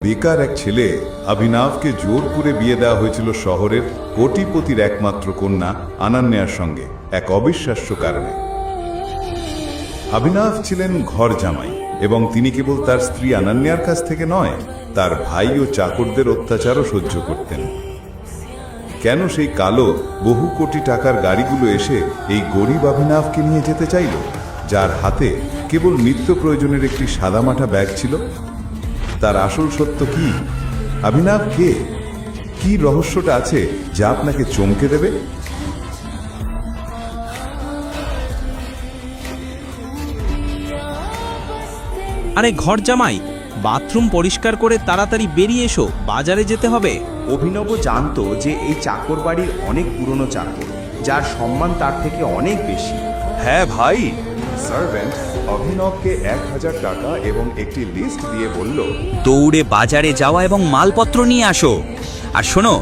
বেকার এক ছেলে অভিনবকে জোর করে বিয়ে দেওয়া হয়েছিল শহরের কোটিপতির একমাত্র কন্যা অনন্যার সঙ্গে এক অবিশ্বাস্য কারণে। অভিনব ছিলেন ঘর জামাই এবং তিনি কেবল তার স্ত্রী অনন্যার কাছ থেকে নয়, তার ভাই ও চাকরদের অত্যাচারও সহ্য করতেন। কেন সেই কালো বহু কোটি টাকার গাড়িগুলো এসে এই গরিব অভিনবকে নিয়ে যেতে চাইল, যার হাতে কেবল নিত্য প্রয়োজনের একটি সাদামাটা ব্যাগ ছিল? তার আসল সত্য কি? অভিনব কে? কি রহস্যটা আছে যা আপনাকে চমকে দেবে? আরে ঘর জামাই, বাথরুম পরিষ্কার করে তাড়াতাড়ি বেরিয়ে এসো, বাজারে যেতে হবে। অভিনব জানতো যে এই চাকর বাড়ির অনেক পুরনো চাকর, যার সম্মান তার থেকে অনেক বেশি। হ্যাঁ ভাই। সার্ভেন্ট অভিনবকে 1000 টাকা এবং একটি লিস্ট দিয়ে বলল, দৌড়ে বাজারে যাওয়া এবং মালপত্র নিয়ে আসো। আর শোনো,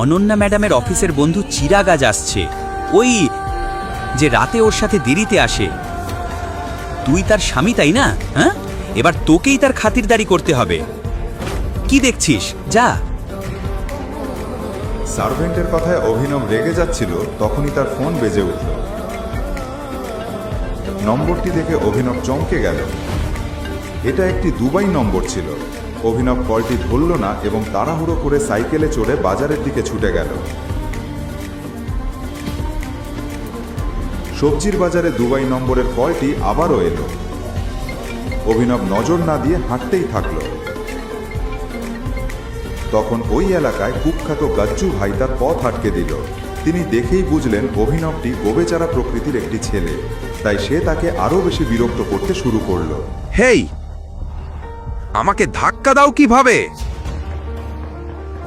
অনন্যা ম্যাডামের অফিসের বন্ধু চিরাগ আজ আসছে, ওই যে রাতে ওর সাথে দেরিতে আসে। তুই তার স্বামী তাই না? হ্যাঁ, এবার তোকেই তার খাতিরদারি করতে হবে। কি দেখছিস, যা। সার্ভেন্টের কথায় অভিনব রেগে যাচ্ছিল, তখনই তার ফোন বেজে উঠল। নম্বরটি দেখে অভিনব চমকে গেল। এটা একটি দুবাই নম্বর ছিল। অভিনব কলটি ধরল না এবং তাড়াহুড়ো করে সাইকেলে চড়ে বাজারের দিকে ছুটে গেল। সবজির বাজারে দুবাই নম্বরের কলটি আবারও এলো। অভিনব নজর না দিয়ে হাঁটতেই থাকলো। তখন ওই এলাকায় কুখ্যাত গাজ্জু ভাই তার পথ আটকে দিল। তিনি দেখেই বুঝলেন অভিনবটি গোবেচারা প্রকৃতির একটি ছেলে, তাই সে তাকে আরো বেশি বিরক্ত করতে শুরু করলো। হেই, আমাকে ধাক্কা দাও কিভাবে?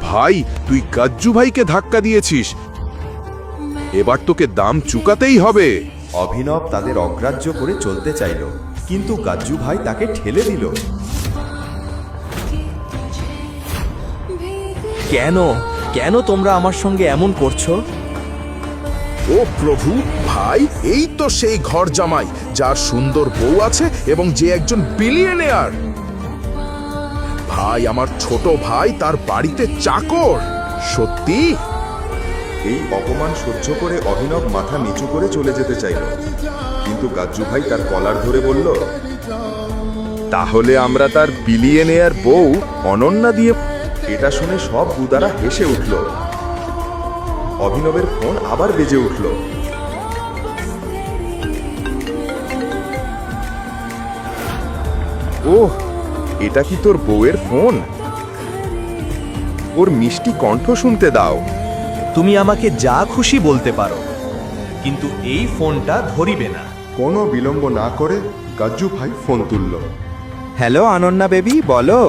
ভাই, তুই গাজ্জু ভাইকে ধাক্কা দিয়েছিস, এবার তোকে দাম চুকাতেই হবে। অভিনব তাদের অগ্রাহ্য করে চলতে চাইল, কিন্তু গাজ্জু ভাই তাকে ঠেলে দিল। কেন কেন তোমরা আমার সঙ্গে এমন করছো? ও প্রভু, ভাই এই তো সেই ঘর জামাই যার সুন্দর বউ আছে এবং যে একজন বিলিয়নিয়ার। ভাই, আমার ছোট ভাই তার বাড়িতে চাকর। সত্যি? এই অপমান সহ্য করে অভিনব মাথা নিচু করে চলে যেতে চাইল, কিন্তু গাজ্জু ভাই তার কলার ধরে বলল, তাহলে আমরা তার বিলিয়নিয়ার বউ অনন্যা দিয়ে। এটা শুনে সব গুদারা হেসে উঠল। অভিনবের ফোন আবার বেজে উঠল। ওহ, এটা কি তোর বউয়ের ফোন? ওর মিষ্টি কণ্ঠ শুনতে দাও। তুমি আমাকে যা খুশি বলতে পারো, কিন্তু এই ফোনটা ধরিবে না। কোনো বিলম্ব না করে গাজ্জু ভাই ফোন তুলল। হ্যালো অনন্যা বেবি, বলো।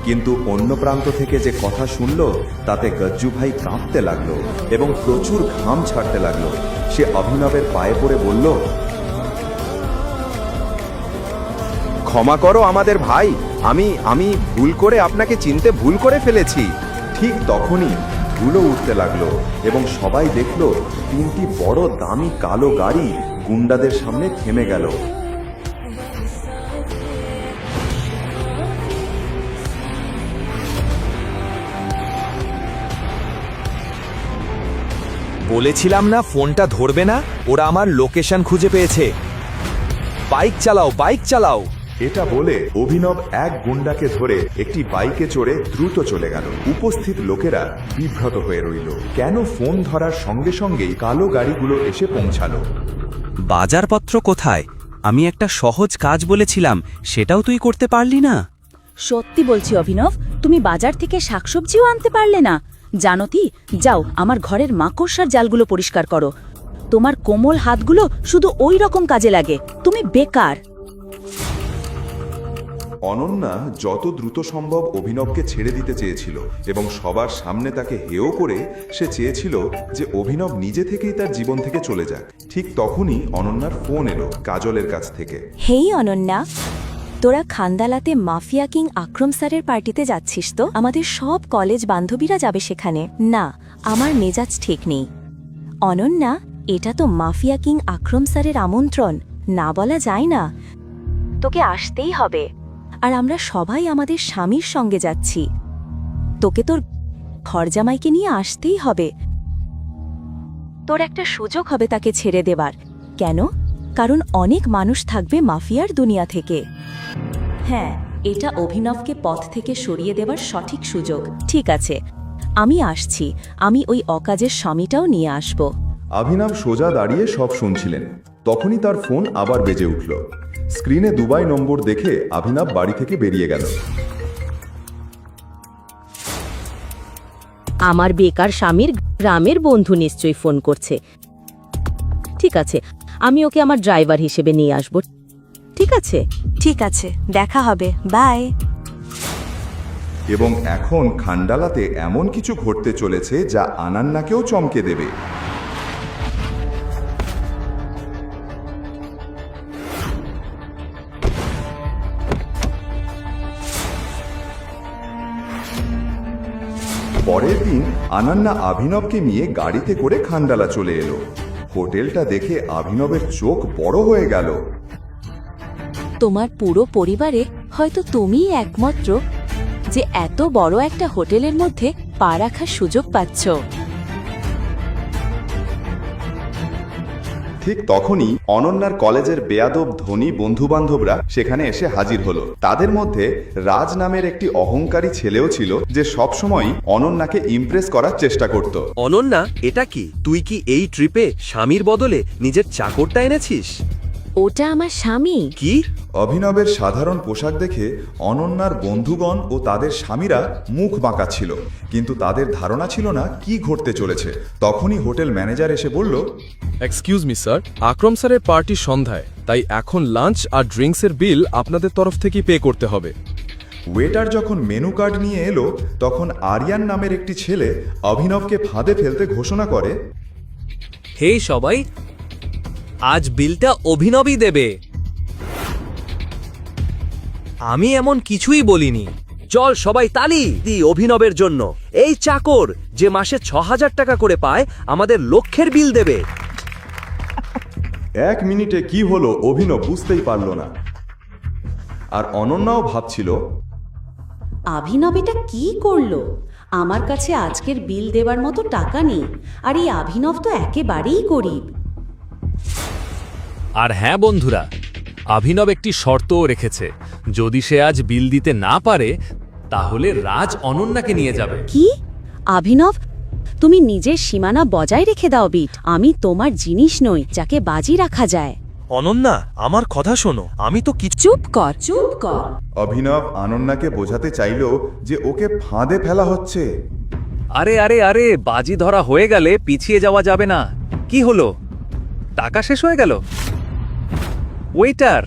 কিন্তু অন্য প্রান্ত থেকে যে কথা শুনল তাতে গজ্জু ভাই কাঁপতে লাগলো এবং প্রচুর ঘাম ছাড়তে লাগলো। সে অভিনবের পায়ে পড়ে বলল, ক্ষমা করো আমাদের ভাই, আমি ভুল করে আপনাকে চিনতে ভুল করে ফেলেছি। ঠিক তখনই ধুলো উঠতে লাগলো এবং সবাই দেখল 3টি বড় দামি কালো গাড়ি গুন্ডাদের সামনে থেমে গেল। বলেছিলাম না ফোনটা ধরবে না? ওরা আমার লোকেশন খুঁজে পেয়েছে। বাইক চালাও, বাইক চালাও। এটা বলে অভিনব এক গুন্ডাকে ধরে একটি বাইকে চড়ে দ্রুত চলে গেল। উপস্থিত লোকেরা বিভ্রাত হয়ে রইল। কেন ফোন ধরার সঙ্গে সঙ্গেই কালো গাড়িগুলো এসে পৌঁছালো? বাজারপত্র কোথায়? আমি একটা সহজ কাজ বলেছিলাম, সেটাও তুই করতে পারলি না। সত্যি বলছি অভিনব, তুমি বাজার থেকে শাকসবজিও আনতে পারলে না। জানো কি, যাও আমার ঘরের মাকড়সার জালগুলো পরিষ্কার করো। তোমার কোমল হাতগুলো শুধু ওই রকম কাজে লাগে। তুমি বেকার। অনন্যা যত দ্রুত সম্ভব অভিনবকে ছেড়ে দিতে চেয়েছিল এবং সবার সামনে তাকে হেয় করে সে চেয়েছিল যে অভিনব নিজে থেকেই তার জীবন থেকে চলে যাক। ঠিক তখনই অনন্যার ফোন এলো কাজলের কাছ থেকে। হেই অনন্যা, তোরা খান্দালাতে মাফিয়া কিং আক্রম স্যারের পার্টিতে যাচ্ছিস তো? আমাদের সব কলেজ বান্ধবীরা যাবে সেখানে। না, আমার মেজাজ ঠিক নেই। অনন্যা, এটা তো মাফিয়া কিং আক্রম স্যারের আমন্ত্রণ, না বলা যায় না। তোকে আসতেই হবে। আর আমরা সবাই আমাদের স্বামীর সঙ্গে যাচ্ছি। তোকে তোর ঘরজামাইকে নিয়ে আসতেই হবে। তোর একটা সুযোগ হবে তাকে ছেড়ে দেবার। কেন? কারণ অনেক মানুষ থাকবে মাফিয়ার দুনিয়া থেকে। হ্যাঁ, এটা অভিনবকে পথ থেকে সরিয়ে দেবার সঠিক সুযোগ। ঠিক আছে, আমি আসছি। আমি ওই অকাজের স্বামীটাও নিয়ে আসব। অভিনব সোজা দাঁড়িয়ে সব শুনছিলেন। তখনই তার ফোন আবার বেজে উঠল। স্ক্রিনে দুবাই নম্বর দেখে অভিনব বাড়ি থেকে বেরিয়ে গেল। আমার বেকার স্বামীর গ্রামের বন্ধু নিশ্চয়ই ফোন করছে। ঠিক আছে, আমি ওকে আমার ড্রাইভার হিসেবে নিয়ে আসব। ঠিক আছে? ঠিক আছে, দেখা হবে। বাই। এবং এখন খান্ডালাতে এমন কিছু ঘটতে চলেছে যা আনান্নাকেও চমকে দেবে। পরের দিন আনান্না অভিনবকে নিয়ে গাড়িতে করে খান্ডালা চলে এলো। হোটেলটা দেখে অভিনবের চোখ বড় হয়ে গেল। তোমার পুরো পরিবারে হয়তো তুমিই একমাত্র যে এত বড় একটা হোটেলের মধ্যে পা রাখার সুযোগ পাচ্ছ। ঠিক তখনই অনন্যার কলেজের বেয়াদব ধনী বন্ধুবান্ধবরা সেখানে এসে হাজির হলো। তাদের মধ্যে রাজ নামের একটি অহংকারী ছেলেও ছিল, যে সবসময় অনন্যাকে ইমপ্রেস করার চেষ্টা করত। অনন্যা, এটা কি? তুই কি এই ট্রিপে স্বামীর বদলে নিজের চাকরটা এনেছিস? ওটা আমার স্বামী। কি? অভিনবের সাধারণ পোশাক দেখে অনন্যার বন্ধুগণ ও তাদের স্বামীরা মুখ বাঁকাচ্ছিল, কিন্তু তাদের ধারণা ছিল না কি ঘটতে চলেছে। তখনই হোটেল ম্যানেজার এসে বলল, এক্সকিউজ মি স্যার, আকরম স্যারের পার্টি সন্ধ্যায়, তাই এখন লাঞ্চ আর ড্রিঙ্কসের বিল আপনাদের তরফ থেকেই পে করতে হবে। ওয়েটার যখন মেনু কার্ড নিয়ে এলো, তখন আরিয়ান নামের একটি ছেলে অভিনবকে ফাঁদে ফেলতে ঘোষণা করে, হে সবাই, আজ বিলটা অভিনবই দেবে। আমি এমন কিছুই বলিনি। চল সবাই তালি দিই অভিনবের জন্য। এই চাকর যে মাসে ৬,০০০ টাকা করে পায়, আমাদের লক্ষের বিল দেবে। 1 মিনিটে কি হলো অভিনব বুঝতেই পারল না। আর অনন্যাও ভাবছিল, অভিনব এটা কি করলো? আমার কাছে আজকের বিল দেওয়ার মতো টাকা নেই, আর এই অভিনব তো একেবারেই গরিব। আর হ্যাঁ বন্ধুরা, অভিনব একটি শর্তও রেখেছে। যদি সে আজ বিল দিতে না পারে, তাহলে রাজ অনন্যাকে নিয়ে যাবে। কি? অভিনব, তুমি নিজের সীমানা বজায় রেখে দাও বিট। আমি তোমার জিনিস নই যাকে বাজি রাখা যায়। অনন্যা, আমার কথা শোনো, আমি তো কিছু। চুপ কর, চুপ কর। অভিনব অনন্যাকে বোঝাতে চাইল যে ওকে ফাঁদে ফেলা হচ্ছে। আরে আরে আরে, বাজি ধরা হয়ে গেলে পিছিয়ে যাওয়া যাবে না। কি হলো? টাকা শেষ হয়ে গেল? ওয়েটার!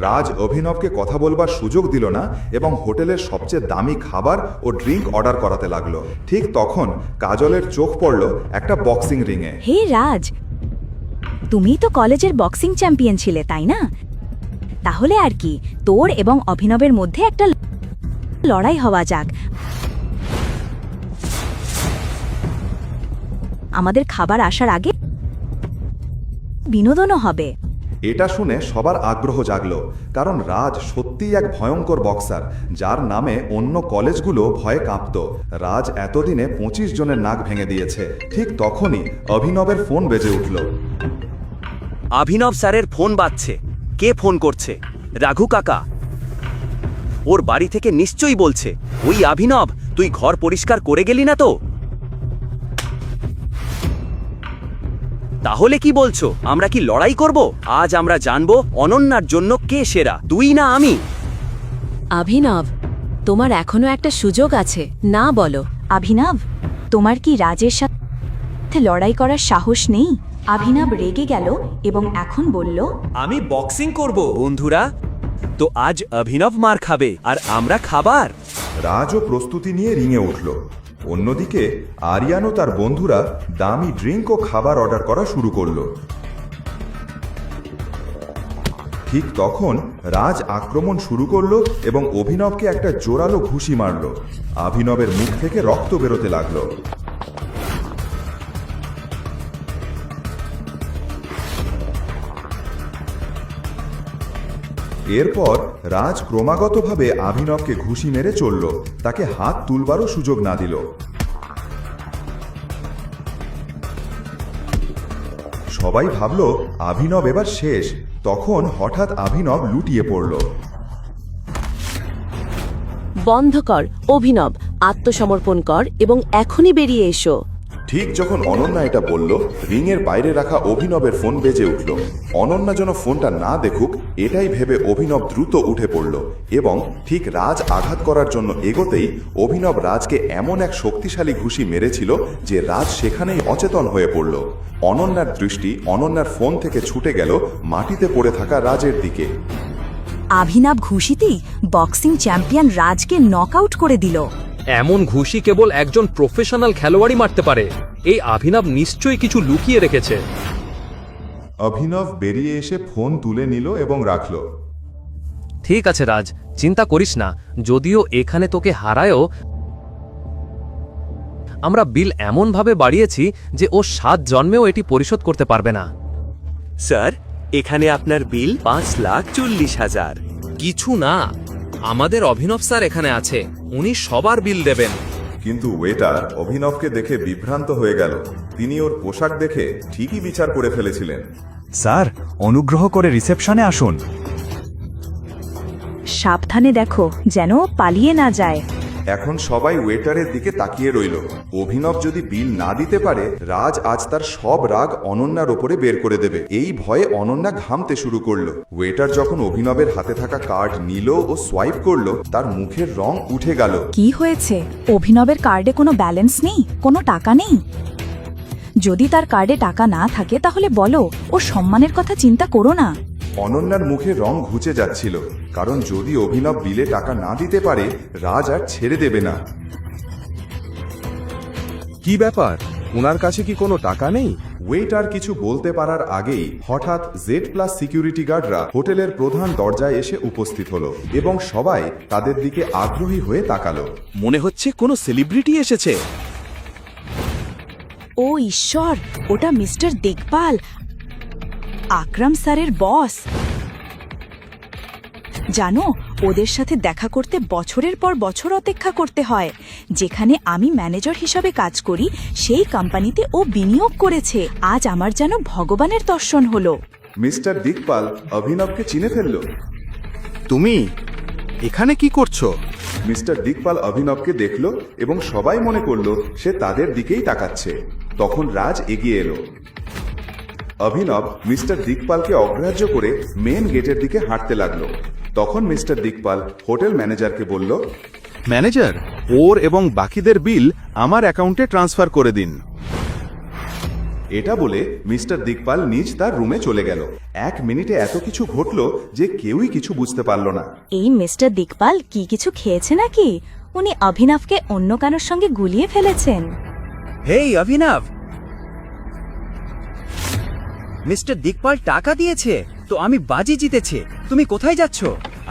রাজ অভিনবকে কথা বলবার সুযোগ দিল না এবং হোটেলের সবচেয়ে দামি খাবার ও ড্রিঙ্ক অর্ডার করাতে লাগলো। ঠিক তখন কাজলের চোখ পড়ল একটা বক্সিং রিংয়ে। হে রাজ, তুমি তো কলেজের বক্সিং চ্যাম্পিয়ন ছিলে, তাই না? তাহলে আর কি, তোর এবং অভিনবের মধ্যে একটা লড়াই হওয়া যাক। আমাদের খাবার আসার আগে বিনোদনও হবে। এটা শুনে সবার আগ্রহ জাগলো, কারণ রাজ সত্যিই এক ভয়ঙ্কর বক্সার, যার নামে অন্য কলেজগুলো ভয়ে কাঁপত। রাজ এতদিনে 25 জনের নাক ভেঙে দিয়েছে। ঠিক তখনই অভিনবের ফোন বেজে উঠল। অভিনব স্যারের ফোন বাজছে। কে ফোন করছে? রাঘু কাকা। ওর বাড়ি থেকে নিশ্চয়ই বলছে, ওই অভিনব, তুই ঘর পরিষ্কার করে গেলি না তো? তাহলে কি বলছো, আমরা কি লড়াই করব? আজ আমরা জানবো অনন্যার জন্য কে সেরা, তুই না আমি। অভিনব, তোমার এখনো একটা সুযোগ আছে, না বলো? অভিনব, তোমার কি রাজের সাথে লড়াই করার সাহস নেই? অভিনব রেগে গেল এবং এখন বলল, আমি বক্সিং করব। বন্ধুরা, তো আজ অভিনব মার খাবে আর আমরা খাবার। রাজও প্রস্তুতি নিয়ে রিংয়ে উঠল। অন্যদিকে আরিয়ান ও তার বন্ধুরা দামি ড্রিঙ্ক ও খাবার অর্ডার করা শুরু করলো। ঠিক তখন রাজ আক্রমণ শুরু করলো এবং অভিনবকে একটা জোরালো ঘুষি মারল। অভিনবের মুখ থেকে রক্ত বেরোতে লাগলো। এরপর রাজ ক্রমাগতভাবে অভিনবকে ঘুষি মেরে চলল, তাকে হাত তুলবারও সুযোগ না দিল। সবাই ভাবল অভিনব এবার শেষ। তখন হঠাৎ অভিনব লুটিয়ে পড়ল। বন্ধ কর অভিনব, আত্মসমর্পণ কর এবং এখনই বেরিয়ে এসো। ঠিক যখন অনন্যা এটা বলল, রিংয়ের বাইরে রাখা অভিনবের ফোন বেজে উঠল। অনন্যা যেন ফোনটা না দেখুক এটাই ভেবে অভিনব দ্রুত উঠে পড়ল এবং ঠিক রাজ আঘাত করার জন্য এগোতেই অভিনব রাজকে এমন এক শক্তিশালী ঘুষি মেরেছিল যে রাজ সেখানেই অচেতন হয়ে পড়ল। অনন্যার দৃষ্টি অনন্যার ফোন থেকে ছুটে গেল মাটিতে পড়ে থাকা রাজের দিকে। অভিনব ঘুষিতেই বক্সিং চ্যাম্পিয়ন রাজকে নকআউট করে দিল। এমন ঘুষি কেবল একজন প্রফেশনাল খেলোয়াড়ই মারতে পারে। এই অভিনব নিশ্চয়ই কিছু লুকিয়ে রেখেছে। অভিনব বেরিয়ে এসে ফোন তুলে নিল এবং রাখল। ঠিক আছে রাজ, চিন্তা করিস না। যদিও এখানে তোকে হারায়ও, আমরা বিল এমনভাবে বাড়িয়েছি যে ও 7 জন্মেও এটি পরিশোধ করতে পারবে না। স্যার, এখানে আপনার বিল 5,40,000। কিছু না, আমাদের অভিনব স্যার এখানে আছে, উনি সবার বিল দেবেন। কিন্তু ওয়েটার অভিনবকে দেখে বিভ্রান্ত হয়ে গেল। তিনি ওর পোশাক দেখে ঠিকই বিচার করে ফেলেছিলেন। স্যার, অনুগ্রহ করে রিসেপশনে আসুন। সাবধানে দেখো যেন পালিয়ে না যায়। এখন সবাই ওয়েটারের দিকে তাকিয়ে রইল। অভিনব যদি বিল না দিতে পারে, রাজ আজ তার সব রাগ অনন্যার ওপরে বের করে দেবে। এই ভয়ে অনন্যা ঘামতে শুরু করলো। ওয়েটার যখন অভিনবের হাতে থাকা কার্ড নিল ও সোয়াইপ করলো, তার মুখের রং উঠে গেল। কি হয়েছে? অভিনবের কার্ডে কোনো ব্যালেন্স নেই, কোনো টাকা নেই? যদি তার কার্ডে টাকা না থাকে তাহলে বলো, ও সম্মানের কথা চিন্তা করো না। অনন্যার মুখে রং ঘুচে যাচ্ছিল, কারণ যদি অভিনব বিলে টাকা না দিতে পারে, রাজ আর ছেড়ে দেবে না। কি ব্যাপার, ওনার কাছে কি কোনো টাকা নেই? ওয়েটার কিছু বলতে পারার আগেই হঠাৎ Z+ সিকিউরিটি গার্ডরা হোটেলের প্রধান দরজায় এসে উপস্থিত হলো এবং সবাই তাদের দিকে আগ্রহী হয়ে তাকালো। মনে হচ্ছে কোনো সেলিব্রিটি এসেছে। ও ঈশ্বর, ওটা মিস্টার দেখভাল, আকরাম স্যারের বস। জানো, ওদের সাথে দেখা করতে বছরের পর বছর অপেক্ষা করতে হয়। যেখানে আমি ম্যানেজার হিসাবে কাজ করি, সেই কোম্পানিতে ও বিনিয়োগ করেছে। আজ আমার যেন ভগবানের দর্শন হলো। মিস্টার দিকপাল অভিনবকে চিনে ফেলল। তুমি এখানে কি করছো? মিস্টার দিকপাল অভিনবকে দেখল এবং সবাই মনে করল সে তাদের দিকেই তাকাচ্ছে। তখন রাজ এগিয়ে এলো। অভিনব মিস্টার দিকপালকে অগ্রাহ্য করে মেন গেটের দিকে হাঁটতে লাগলো। তখন মিস্টার দিকপাল হোটেল ম্যানেজারকে বলল, ম্যানেজার, ওর এবং বাকিদের বিল আমার অ্যাকাউন্টে ট্রান্সফার করে দিন। এটা বলে মিস্টার দিকপাল নিজ তার রুমে চলে গেল। 1 মিনিটে এত কিছু ঘটল যে কেউই কিছু বুঝতে পারল না। এই মিস্টার দিকপাল কি কিছু খেয়েছে নাকি? উনি অভিনবকে অন্য কারোর সঙ্গে গুলিয়ে ফেলেছেন। হেই অভিনব, মিস্টার দিকপাল টাকা দিয়েছে তো আমি বাজি জিতেছে। তুমি কোথায় যাচ্ছ?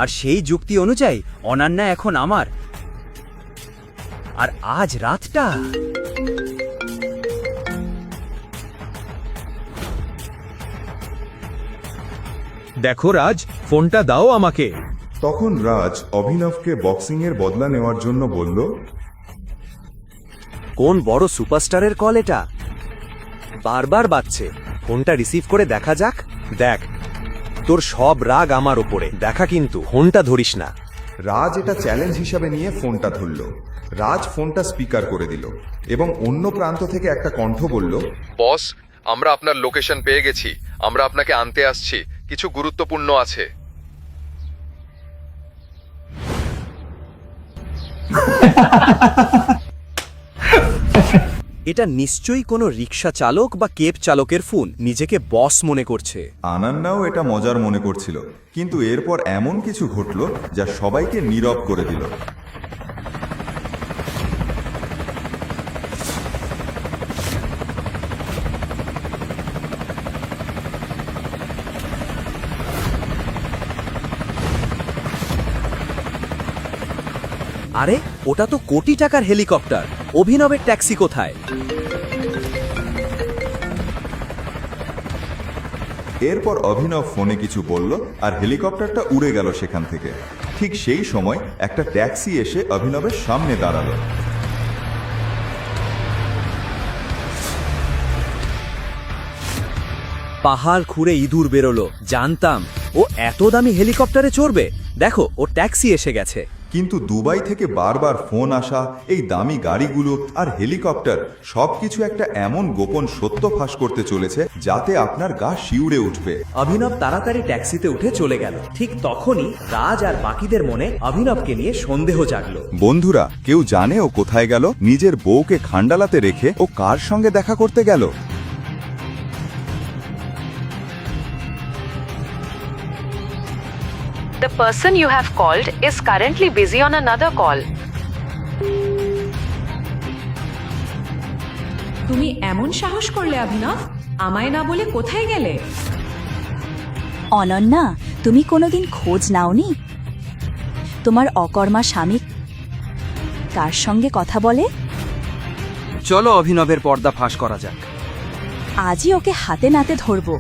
আর সেই যুক্তি অনুযায়ী অনন্যা এখন আমার। আর আজ রাতটা দেখো রাজ, ফোনটা দাও আমাকে। তখন রাজ অভিনবকে বক্সিংয়ের বদলা নেওয়ার জন্য বলল, কোন বড় সুপারস্টারের কল এটা? বারবার বাজছে। ফোনটা রিসিভ করে দেখা যাক। দেখ, তোর সব রাগ আমার ওপরে দেখা, কিন্তু ফোনটা ধরিস না। রাজ এটা চ্যালেঞ্জ হিসাবে নিয়ে ফোনটা ধরল। রাজ ফোনটা স্পিকার করে দিল এবং অন্য প্রান্ত থেকে একটা কণ্ঠ বলল, বস, আমরা আপনার লোকেশন পেয়ে গেছি। আমরা আপনাকে আনতে আসছি। কিছু গুরুত্বপূর্ণ আছে। এটা নিশ্চয়ই কোনো রিক্সা চালক বা কেব চালকের ফোন। নিজেকে বস মনে করছে। আনান্নাও এটা মজার মনে করছিল, কিন্তু এরপর এমন কিছু ঘটল যা সবাইকে নীরব করে দিল। আরে, ওটা তো কোটি টাকার হেলিকপ্টার। অভিনবের ট্যাক্সি কোথায়? এরপর অভিনব ফোনে কিছু বলল আর হেলিকপ্টারটা উড়ে গেল সেখান থেকে। ঠিক সেই সময় একটা ট্যাক্সি এসে অভিনবের সামনে দাঁড়ালো। পাহাড় খুঁড়ে ইঁদুর বেরোলো, জানতাম ও এত দামি হেলিকপ্টারে চড়বে। দেখো, ও ট্যাক্সি এসে গেছে। কিন্তু দুবাই থেকে বারবার ফোন আসা, এই দামি গাড়িগুলো আর হেলিকপ্টার সবকিছু একটা এমন গোপন সত্য ফাঁস করতে চলেছে যাতে আপনার গা শিউরে উঠবে। অভিনব তাড়াতাড়ি ট্যাক্সিতে উঠে চলে গেল। ঠিক তখনই রাজ আর বাকিদের মনে অভিনবকে নিয়ে সন্দেহ জাগলো। বন্ধুরা, কেউ জানে ও কোথায় গেল? নিজের বউকে খান্ডালাতে রেখে ও কার সঙ্গে দেখা করতে গেল? The person you have called is currently busy on another call. তুমি এমন সাহস করলে অভিনব, আমায় না বলে কোথায় গেলে? অনন্যা, তুমি কোনোদিন খোঁজ নাওনি তোমার অকর্মা স্বামী কার সঙ্গে কথা বলে? চলো অভিনবের পর্দা ফাঁস করা যাক। আজই ওকে হাতে নাতে ধরবো।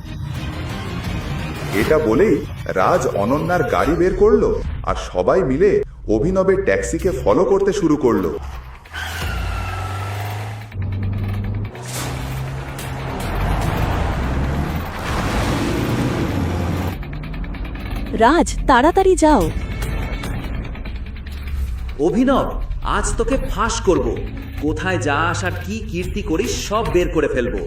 এটা বলেই রাজ অনন্যার গাড়ি বের করলো আর সবাই মিলে অভিনবের ট্যাক্সিকে ফলো করতে শুরু করলো। রাজ, তাড়াতাড়ি যাও। অভিনব, আজ তোকে ফাঁস করব। কোথায় যাস আর কি কীর্তি করিস সব বের করে ফেলবো।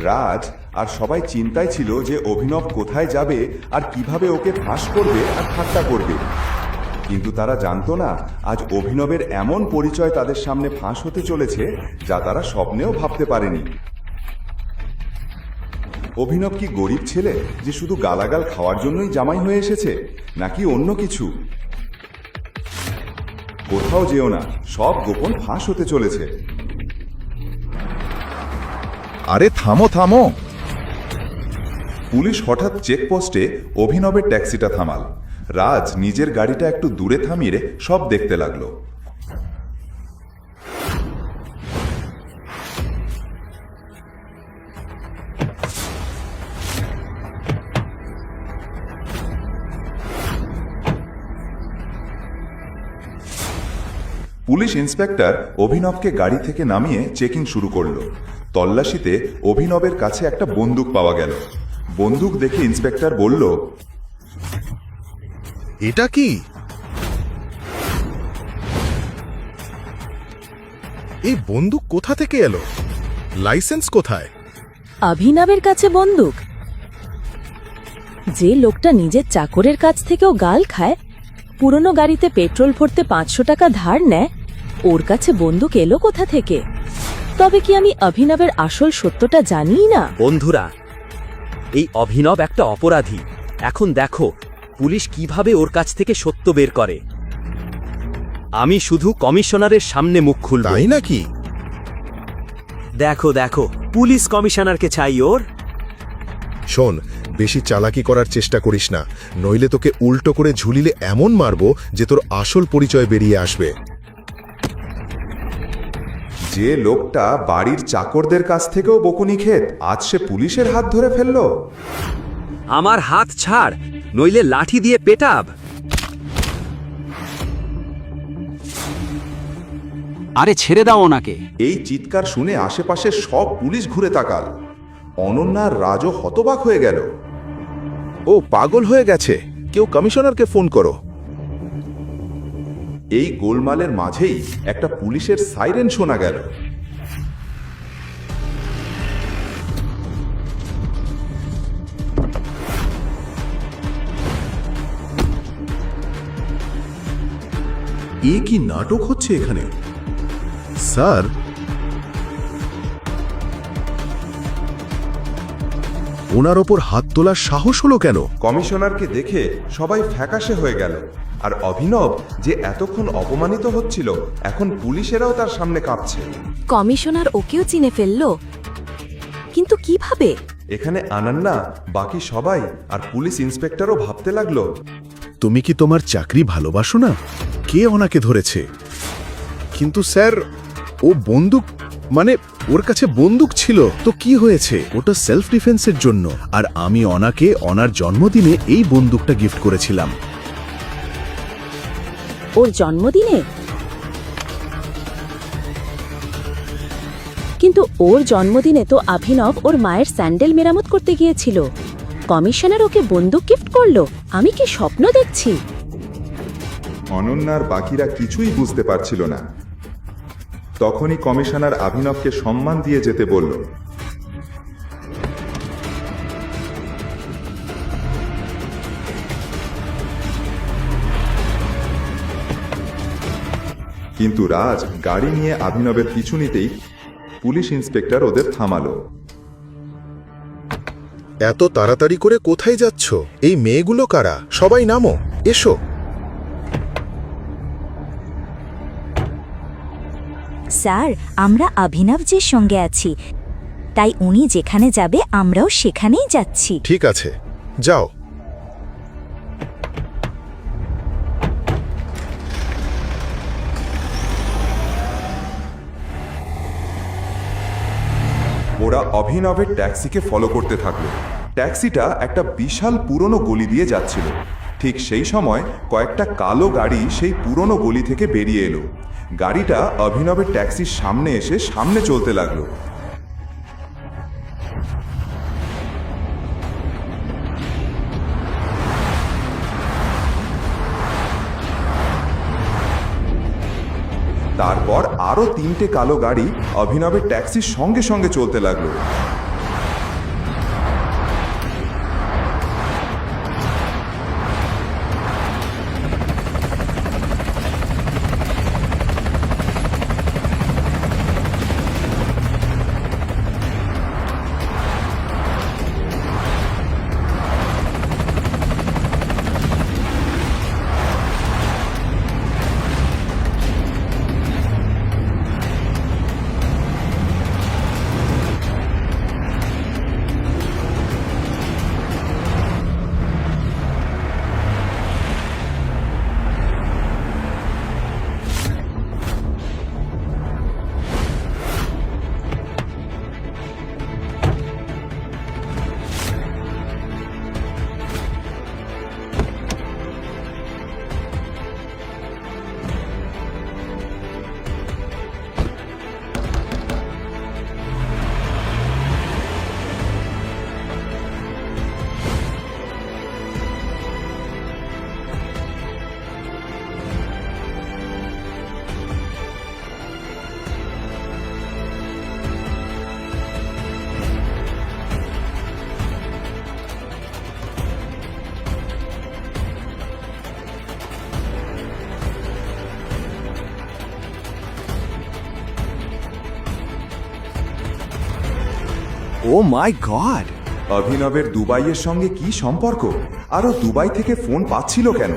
রাজ আর সবাই চিন্তায় ছিল যে অভিনব কোথায় যাবে আর কিভাবে ওকে ফাঁস করবে আর ঠাট্টা করবে। কিন্তু তারা জানতো না আজ অভিনবের এমন পরিচয় তাদের সামনে ফাঁস হতে চলেছে যা তারা স্বপ্নেও ভাবতে পারেনি। অভিনব কি গরিব ছেলে যে শুধু গালাগাল খাওয়ার জন্যই জামাই হয়ে এসেছে, নাকি অন্য কিছু? কোথাও যেও না, সব গোপন ফাঁস হতে চলেছে। আরে থামো থামো! পুলিশ হঠাৎ চেকপোস্টে অভিনবের ট্যাক্সিটা থামাল। রাজ নিজের গাড়িটা একটু দূরে থামিয়ে সব দেখতে লাগলো। পুলিশ ইন্সপেক্টর অভিনবকে গাড়ি থেকে নামিয়ে চেকিং শুরু করলো। তল্লাশিতে অভিনবের কাছে একটা বন্দুক পাওয়া গেল। বন্দুক দেখে ইন্সপেক্টর বলল, এটা কি? এই বন্দুক কোথা থেকে এলো? লাইসেন্স কোথায়? অভিনবের কাছে বন্দুক? যে লোকটা নিজের চাকরের কাছ থেকেও গাল খায়, পুরনো গাড়িতে পেট্রোল ভরতে 500 টাকা ধার নেয়, ওর কাছে বন্দুক এলো কোথা থেকে? তবে কি আমি অভিনবের আসল সত্যটা জানিই না? বন্ধুরা, এই অভিনব একটা অপরাধী। এখন দেখো পুলিশ কিভাবে ওর কাছ থেকে সত্য বের করে। আমি শুধু কমিশনারের সামনে মুখ খুলব। তাই নাকি? দেখো দেখো, পুলিশ কমিশনারকে চাই ওর। শোন, বেশি চালাকি করার চেষ্টা করিস না, নইলে তোকে উল্টো করে ঝুলিলে এমন মারবো যে তোর আসল পরিচয় বেরিয়ে আসবে। যে লোকটা বাড়ির চাকরদের কাছ থেকেও বকুনি খেত, আজ সে পুলিশের হাত ধরে ফেললো। আমার হাত ছাড়, নইলে লাঠি দিয়ে পেটাব। আরে ছেড়ে দাও ওনাকে। এই চিৎকার শুনে আশেপাশে সব পুলিশ ঘুরে তাকাল। অনন্যার রাজও হতবাক হয়ে গেল। ও পাগল হয়ে গেছে, কেউ কমিশনারকে ফোন করো। এই গোলমালের মাঝেই একটা পুলিশের সাইরেন শোনা গেল। এ কি নাটক হচ্ছে এখানে? স্যার, ওনার ওপর হাত তোলার সাহস হলো কেন? কমিশনারকে দেখে সবাই ফ্যাকাশে হয়ে গেল। আর অভিনব যে এতক্ষণ অপমানিত হচ্ছিল, এখন পুলিশেরাও তার সামনে কাঁপছে। কমিশনার ওকেও চিনে ফেললো, কিন্তু কিভাবে? এখানে অনন্যা, বাকি সবাই আর পুলিশ ইন্সপেক্টরও ভাবতে লাগলো, তুমি কি তোমার চাকরি ভালোবাসো না? কে ওনাকে ধরেছে? কিন্তু স্যার, ও বন্দুক, মানে ওর কাছে বন্দুক ছিল তো কি হয়েছে, ওটা সেলফ ডিফেন্সের জন্য। আর আমি অনাকে অনার জন্মদিনে এই বন্দুকটা গিফট করেছিলাম। ওর জন্মদিনে? কিন্তু ওর জন্মদিনে তো অভিনব ওর মায়ের স্যান্ডেল মেরামত করতে গিয়েছিল। কমিশনার ওকে বন্দুক গিফট করলো? আমি কি স্বপ্ন দেখছি? অনন্যার বাকিরা কিছুই বুঝতে পারছিল না। তখনই কমিশনার অভিনবকে সম্মান দিয়ে যেতে বলল। কিন্তু রাজ গাড়ি নিয়ে অভিনবের পিছু নিতেই পুলিশ ইন্সপেক্টর ওদের থামালো। এত তাড়াতাড়ি করে কোথায় যাচ্ছ? এই মেয়েগুলো কারা? সবাই নামো, এসো। স্যার, আমরা অভিনবজির সঙ্গে আছি, তাই উনি যেখানে যাবে আমরাও সেখানেই যাচ্ছি। ঠিক আছে, যাও। ওরা অভিনবের ট্যাক্সিকে ফলো করতে থাকলো। ট্যাক্সিটা একটা বিশাল পুরনো গলি দিয়ে যাচ্ছিল। ঠিক সেই সময় কয়েকটা কালো গাড়ি সেই পুরনো গলি থেকে বেরিয়ে এলো। গাড়িটা অভিনবের ট্যাক্সির সামনে এসে সামনে চলতে লাগলো। তারপর আরো 3টে কালো গাড়ি অভিনবের ট্যাক্সির সঙ্গে সঙ্গে চলতে লাগলো। ও মাই গড! অভিনবের দুবাইয়ের সঙ্গে কি সম্পর্ক? আরও দুবাই থেকে ফোন পাচ্ছিল কেন?